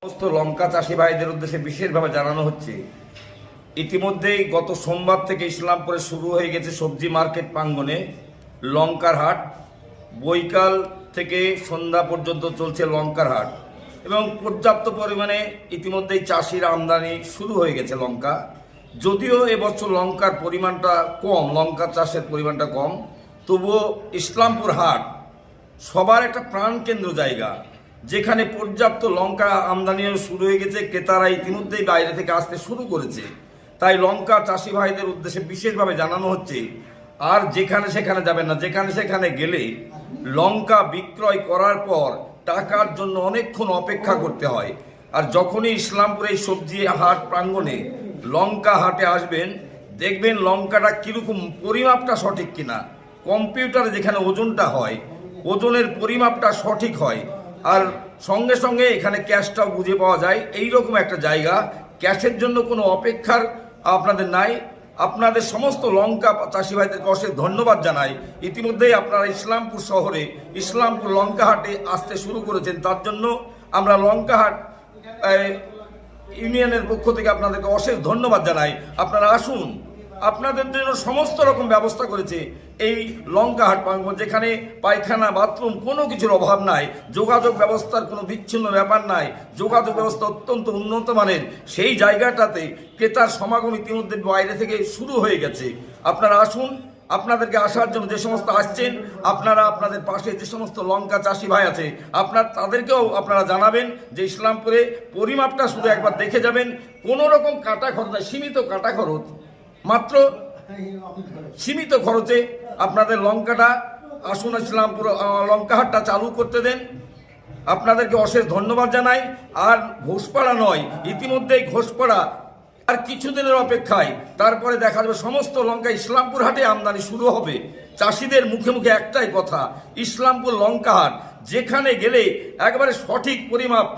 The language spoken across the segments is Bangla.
সমস্ত লঙ্কা চাষি ভাইদের উদ্দেশ্যে বিশেষভাবে জানানো হচ্ছে, ইতিমধ্যেই গত সোমবার থেকে ইসলামপুরে শুরু হয়ে গেছে সবজি মার্কেট প্রাঙ্গণে লঙ্কার হাট। বৈকাল থেকে সন্ধ্যা পর্যন্ত চলছে লঙ্কার হাট এবং পর্যাপ্ত পরিমাণে ইতিমধ্যেই চাষির আমদানি শুরু হয়ে গেছে লঙ্কা। যদিও এবছর লঙ্কার পরিমাণটা কম, লঙ্কা চাষের পরিমাণটা কম, তবুও ইসলামপুর হাট সবার একটা প্রাণকেন্দ্র জায়গা, যেখানে পর্যাপ্ত লঙ্কা আমদানিও শুরু হয়ে গেছে। ক্রেতারা ইতিমধ্যেই বাইরে থেকে আসতে শুরু করেছে। তাই লঙ্কা চাষি ভাইদের উদ্দেশ্যে বিশেষভাবে জানানো হচ্ছে, আর যেখানে সেখানে যাবেন না। যেখানে সেখানে গেলে লঙ্কা বিক্রয় করার পর টাকার জন্য অনেকক্ষণ অপেক্ষা করতে হয়। আর যখনই ইসলামপুরে এই সবজি হাট প্রাঙ্গণে লঙ্কা হাটে আসবেন, দেখবেন লঙ্কাটা কীরকম, পরিমাপটা সঠিক কিনা। কম্পিউটারে যেখানে ওজনটা হয়, ওজনের পরিমাপটা সঠিক হয়, আর সঙ্গে সঙ্গে এখানে ক্যাশটাও বুঝে পাওয়া যায়। এইরকম একটা জায়গা, ক্যাশের জন্য কোনো অপেক্ষার আপনাদের নাই। আপনাদের সমস্ত লঙ্কা চাষি ভাইদেরকে অশেষ ধন্যবাদ জানাই। ইতিমধ্যেই আপনারা ইসলামপুর শহরে ইসলামপুর লঙ্কা হাটে আসতে শুরু করেছেন, তার জন্য আমরা লঙ্কা হাট ইউনিয়নের পক্ষ থেকে আপনাদেরকে অশেষ ধন্যবাদ জানাই। আপনারা আসুন, আপনাদের জন্য সমস্ত রকম ব্যবস্থা করেছে এই লঙ্কা হাট প্রাঙ্গণ, যেখানে পায়খানা, বাথরুম কোনো কিছুর অভাব নাই। যোগাযোগ ব্যবস্থার কোনো বিচ্ছিন্ন ব্যাপার নাই, যোগাযোগ ব্যবস্থা অত্যন্ত উন্নত মানের। সেই জায়গাটাতে ক্রেতার সমাগম ইতিমধ্যে বাইরে থেকে শুরু হয়ে গেছে। আপনারা আসুন, আপনাদেরকে আসার জন্য যে সমস্ত আসছেন, আপনারা আপনাদের পাশে যে সমস্ত লঙ্কা চাষি ভাই আছে তাদেরকেও আপনারা জানাবেন যে ইসলামপুরে পরিমাপটা শুধু একবার দেখে যাবেন। কোনো রকম কাটা খরচ নাই, সীমিত কাটা খরচ, মাত্র সীমিত খরচে আপনাদের লঙ্কাটা আসুন, ইসলামপুর লঙ্কা হাটটা চালু করতে দেন। আপনাদেরকে অশেষ ধন্যবাদ জানাই। আর ঘোষপাড়া নয়, ইতিমধ্যেই ঘোষপাড়া আর কিছুদিনের অপেক্ষায়, তারপরে দেখা যাবে সমস্ত লঙ্কা ইসলামপুর হাটে আমদানি শুরু হবে। চাষিদের মুখে মুখে একটাই কথা, ইসলামপুর লঙ্কা হাট, যেখানে গেলে একবারে সঠিক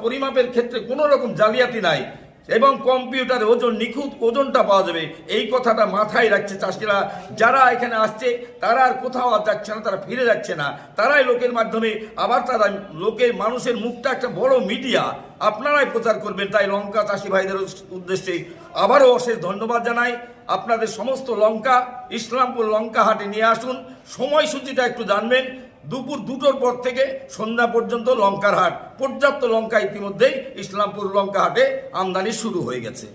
পরিমাপের ক্ষেত্রে কোনো রকম জালিয়াতি নাই এবং কম্পিউটারে ওজন, নিখুঁত ওজনটা পাওয়া যাবে। এই কথাটা মাথায় রাখছে চাষিরা। যারা এখানে আসছে তারা আর কোথাও আর যাচ্ছে না, তারা ফিরে যাচ্ছে না। তারাই লোকের মাধ্যমে আবার তারা লোকের, মানুষের মুখটা একটা বড় মিডিয়া, আপনারাই প্রচার করবেন। তাই লঙ্কা চাষি ভাইদের উদ্দেশ্যে আবারও অশেষ ধন্যবাদ জানাই। আপনাদের সমস্ত লঙ্কা ইসলামপুর লঙ্কা হাটে নিয়ে আসুন। সময়সূচিটা একটু জানবেন। দুপুর 2টোর পর থেকে সন্ধ্যা পর্যন্ত লঙ্কার হাট। পর্যাপ্ত লঙ্কা ইতিমধ্যেই ইসলামপুর লঙ্কা হাটে আমদানি শুরু হয়ে গেছে।